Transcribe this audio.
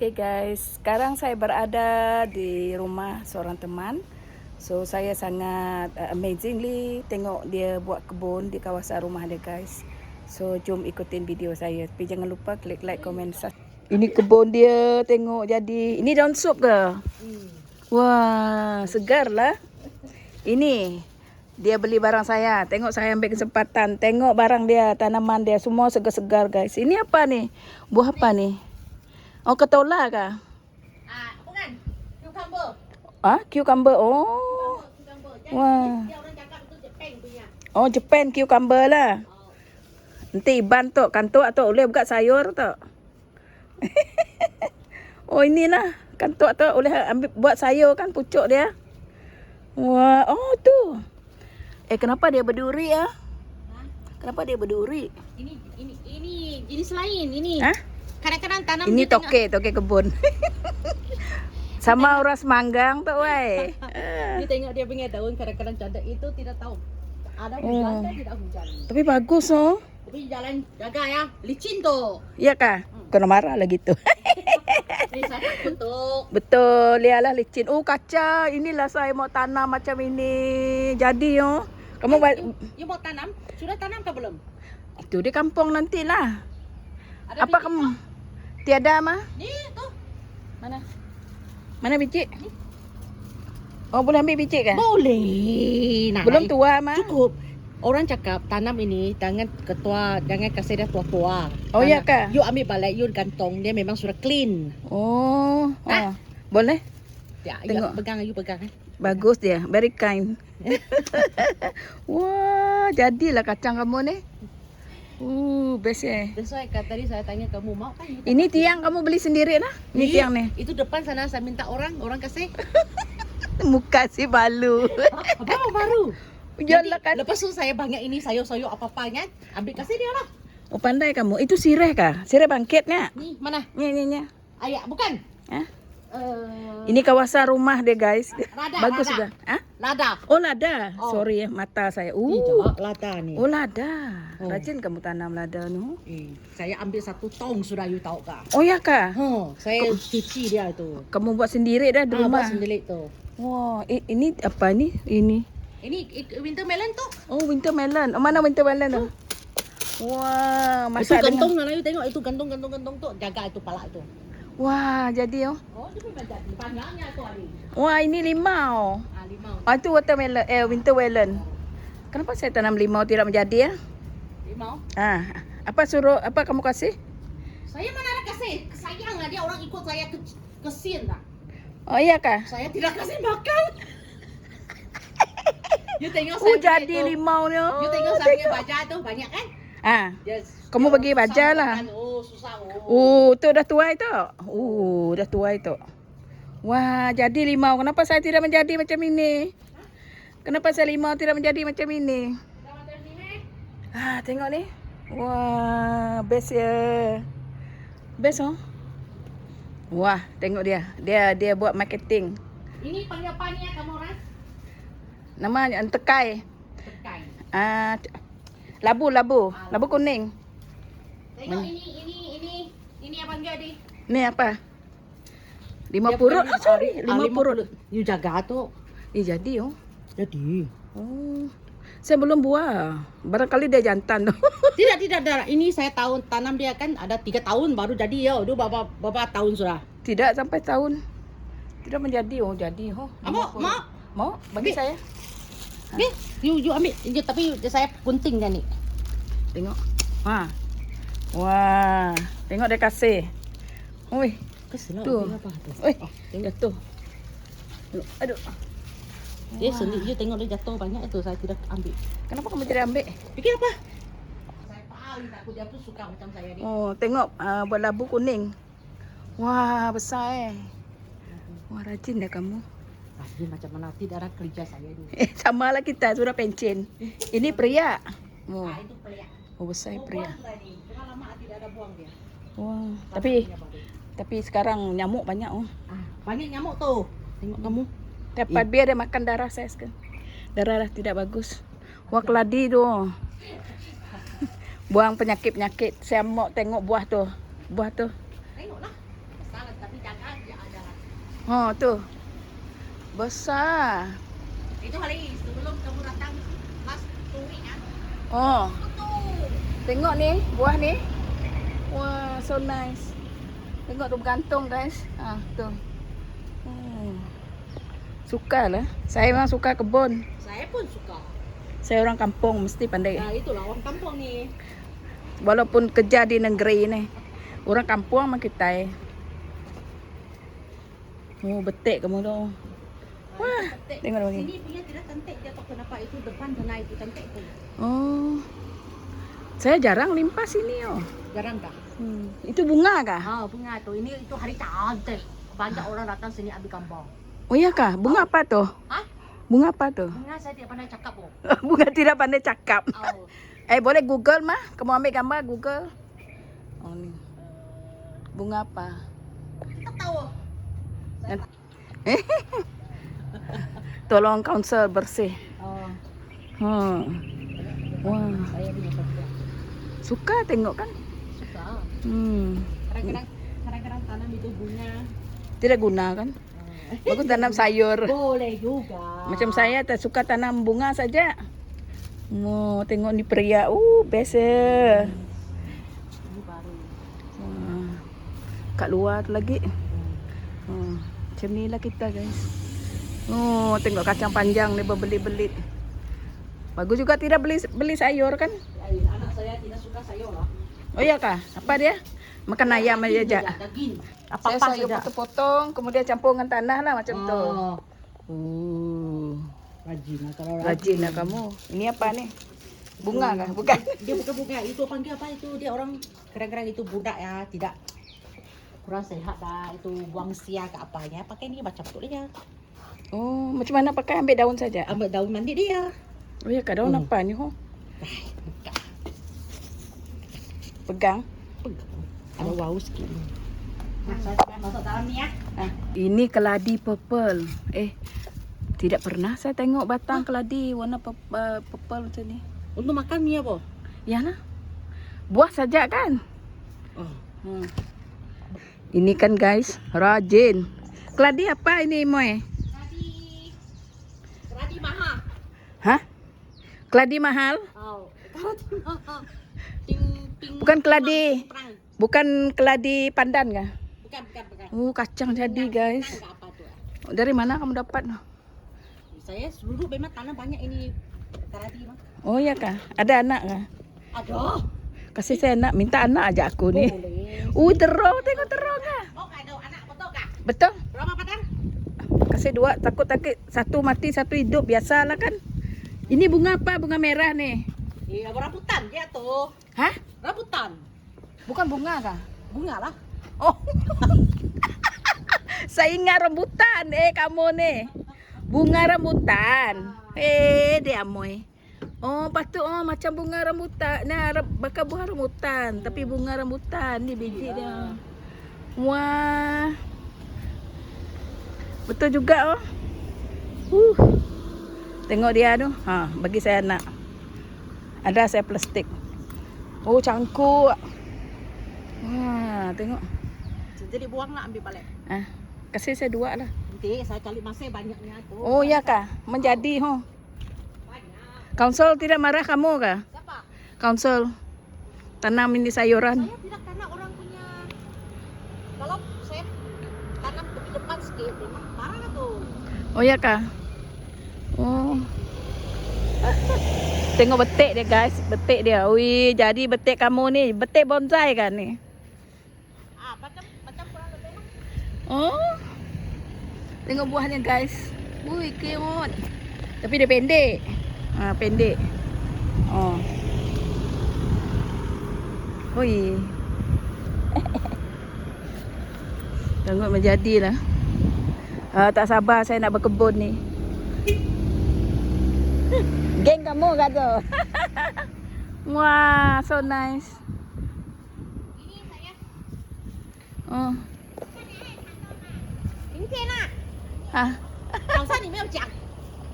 Oke guys, sekarang saya berada di rumah seorang teman. So saya sangat amazingly tengok dia buat kebun di kawasan rumah dia guys. So jom ikutin video saya. Tapi jangan lupa klik like, komen, subscribe. Ini kebun dia, tengok jadi. Ini daun sup ke? Wah, segar lah. Ini dia beli barang saya. Tengok saya ambil kesempatan. Tengok barang dia, tanaman dia semua segar-segar guys. Ini apa nih? Buah apa nih? Oh, ketolak kah? Bukan. Cucumber. Cucumber. Oh. Cucumber. Wah. Dia orang cakap itu Jepang punya. Oh, Japan cucumber lah. Nanti iban tu, kantuk atau boleh buka sayur tu. Oh, inilah. Kantuk tu boleh ambil buat sayur kan pucuk dia. Wah, oh tu. Kenapa dia berduri ya? Kenapa dia berduri? Ini jenis lain ini. Hah? Kadang-kadang tanam Ini di toke kebun. Sama orang semanggang tu wei. Dia tengok dia punya daun kadang-kadang cantik itu tidak tahu. Ada hujan dan tidak hujan. Tapi bagus oh. Tapi jalan jaga ya, licin tu. Iya kah? Kena marah lah gitu. Ini saya untuk Betul, lihatlah licin. Oh kaca, inilah saya mau tanam macam ini. Jadi oh. Kamu you mau tanam? Sudah tanam ke belum? itu di kampung nantilah. Ada Apa biji kamu? tak? Tiada mah? Ni tu. Mana? Mana biji? Oh, boleh ambil biji kan? Boleh. Nah, Belum tua mah. cukup. Orang cakap tanam ini jangan jangan kasih dia tua-tua. Oh, ya kah? You ambil balik, you gantung, dia memang sudah clean. Oh, Hah? boleh? Ya, Tengok. you pegang. Bagus dia, very kind. Wah, jadilah kacang kamu ni. Best ya. That's why tadi saya tanya kamu mau kan? You Ini tiang kamu beli sendiri lah? Ini tiang nih. Itu depan sana saya minta orang kasih. Muka si balu. Apa baru? Jalan kan? Lepas tu saya banyak ini sayur-sayur apa-apa kan, ambil kasih dia lah. Oh, pandai kamu. Itu sireh kah? Sireh bangkitnya? Ni mana? Ni. Ayak bukan? Hah? Ini kawasan rumah deh guys. Lada, Bagus lada. juga. Hah? Lada. Oh, lada. Oh. Sorry ya, mata saya. Tidak, lada ni. Oh, lada. Oh. Rajin kamu tanam lada nu. Saya ambil 1 tong sudah you tahu kah? Oh ya kah? Saya cuci dia itu. Kamu buat sendiri dah di rumah. Buat sendiri tu. Wah, ini apa ni? Ini. Ini winter melon tu. Oh, winter melon. Oh, mana winter melon tu? Wah, Itu masak gantung dengan. lah, you tengok itu gantung tu, jaga itu pala itu. Wah, jadi oh. Oh, dia memang jadi banyaknya tu Ali. Wah, ini limau. Limau. Itu watermelon. Winter melon. Kenapa saya tanam limau tidak menjadi ya? Limau. Apa kamu kasih? Saya mana ada kasih? Sayang lah dia orang ikut saya ke sin dah. Oh iya kah? Saya tidak kasih makan. You tengok saya Jadi punya tu. limau ni. You tengok saya punya baja tu banyak kan? Yes. Yes. Kamu Dia bagi susah baja lah. makan. Oh, susah. Oh. Tu dah tua itu. Dah tua itu. Wah, jadi limau. Kenapa saya tidak menjadi macam ini? Kenapa saya limau tidak menjadi macam ini? Dah macam ni meh. Tengok ni. Wah, best ya. Best oh. Wah, tengok dia. Dia buat marketing. Ini panggil apa ni ya kamu orang? Namanya tekai. Tekai. Labu kuning. Tengok ini apa enggak di? Ni apa? 5 purut. Sorry, 5 purut. You jaga tu. Jadi oh. Jadi. Oh. Saya belum buah. Barangkali dia jantan. Tidak. Ini saya tanam dia kan ada 3 tahun baru jadi ya. Itu berapa tahun sudah? Tidak sampai tahun. Tidak menjadi oh, jadi oh. Mau bagi saya. Ni, you ambil. Tapi saya gunting dia ni. Tengok. Wah, tengok dia kasih. Oi, Kesel tu. apa tu? Oi, jatuh. Aduh. Dia sendiri you tengok dia jatuh banyak itu saya tidak ambil. Kenapa kamu tidak ambil? Fikir apa? Saya paling takut dia tu suka macam saya ni. Oh, tengok buat labu kuning. Wah, besar Wah, rajin dah kamu. Pasti macam mana tidak ada kerja saya dulu. Sama lah kita, sudah pencen. Ini pria. Oh, Itu pelik. besar pria. Buang sudah ni. Tengah lama tidak ada buang dia. Wah, Punya baru. tapi sekarang nyamuk banyak oh. Banyak nyamuk tu. Tengok kamu. Dapat biar dia makan darah saya sekarang. Darah dah tidak bagus. Wah, keladi tu. Buang penyakit-penyakit. Saya mau tengok buah tu. Tengoklah. Masalah tapi Ha, tu. Besar. Itu hari sebelum kamu datang last 2 week ah. Oh, Betul. tengok ni, buah ni. Wah, so nice. Tengok tu bergantung guys. Ha, tu. Sukalah. Saya memang suka kebun. Saya pun suka. Saya orang kampung mesti pandai. Nah, itulah orang kampung ni. Walaupun kerja di negeri ni. Orang kampung mah kita. Oh, betik kamu tu. Wah, tengok lagi. Sini punya tidak cantik, dia tak kenapa itu depan sana itu cantik tu. Oh. Saya jarang limpah sini oh. Jarang dah. Itu bunga kah? Ah, bunga tu. Ini itu hari cantik. Banyak orang datang sini ambil gambar. Oh iya kah? Bunga apa tu? Hah? Bunga apa tu? Bunga saya tidak pandai cakap oh. Bunga tidak pandai cakap. Oh. Boleh Google mah. Kamu ambil gambar Google. Oh ni. Bunga apa? Kita tahu. Tolong kaunser bersih. Oh. Wah, Saya punya suka. suka tengok kan? Suka. Kadang-kadang tanam itu bunga. Tidak guna kan? Bagus tanam sayur. Boleh juga. Macam saya tak suka tanam bunga saja. Oh, tengok ni pria. Best Ini baru. Kat luar tu lagi. Macam ni lah kita guys. Oh, tengok kacang panjang ni berbelit-belit. Bagus juga tidak beli sayur kan? Anak saya tidak suka sayur lah. Oh iya kah? Apa dia? Makan ayam aja. Daging. Saya Apa-apa sayur saja. potong-potong, kemudian campur dengan tanah lah macam tu. Rajin lah kalau Rajin lah kamu. Ini apa ni? Bunga kah? Bukan. Dia bukan bunga, itu panggil apa itu? Dia orang kadang-kadang itu budak ya, tidak kurang sehat dah. Itu buang sia ke apanya. Pakai ni macam tu dia. Oh, macam mana pakai? Ambil daun saja? Ambil daun mandi dia. Oh ya, kah daun apa ni? Pegang. Ada bau sikit. Saya masuk dalam ni ya. Ini keladi purple. Tidak pernah saya tengok batang keladi warna purple macam ni. Untuk makan ni apa? Ya lah. Buah saja kan? Ini kan guys, rajin. Keladi apa ini, Moy? Keladi mahal. Hah? Keladi mahal? Oh. Bukan keladi. Bukan keladi pandan kah? Bukan. Kacang jadi guys. Apa tu? Dari mana kamu dapat? Saya dulu memang tanam banyak ini keladi mah. Oh ya kah? Ada anak kah? Aduh. Kasih saya anak, minta anak aja aku ni. Boleh. Terong, tengok terong kah? Oh, ada anak betul kah? Betul? Berapa padang? Kasih 2, takut satu mati, satu hidup, biasalah kan. Ini bunga apa? Bunga merah nih. Iya, rambutan dia tuh. Hah? Rambutan. Bukan bunga kah? Bunga lah. Oh. Saya ingat rambutan. Kamu nih. Bunga rambutan. Dia Amoy. Oh, patut macam bunga rambutan. Nah, bakal buah rambutan, tapi bunga rambutan ni biji dia. Wah. Betul juga Tengok dia tu. Bagi saya nak. Ada saya plastik. Oh, cangkuk. Wah, tengok. Jadi buang nak ambil balik. Kasih saya 2 lah. Nanti saya cari masih banyaknya tu. Oh, ya kah? Menjadi Banyak. Council tidak marah kamu kah? Siapa? Council tanam ini sayuran. Saya tidak karena orang punya. Kalau saya tanam lebih depan sikit, memang marah lah tu. Oh ya kah? Oh. Tengok betik dia guys, betik dia. Wih, jadi betik kamu ni, betik bonsai kan ni? Macam kurang lebih mah. Oh. Tengok buahnya guys. Wih, cute. Tapi dia pendek. Pendek. Oh. Wih. Tengok menjadilah. Tak sabar saya nak berkebun ni. Geng kamu kata. Wah, so nice. Ini saya. Oh. 明天啊，啊。早上你没有讲。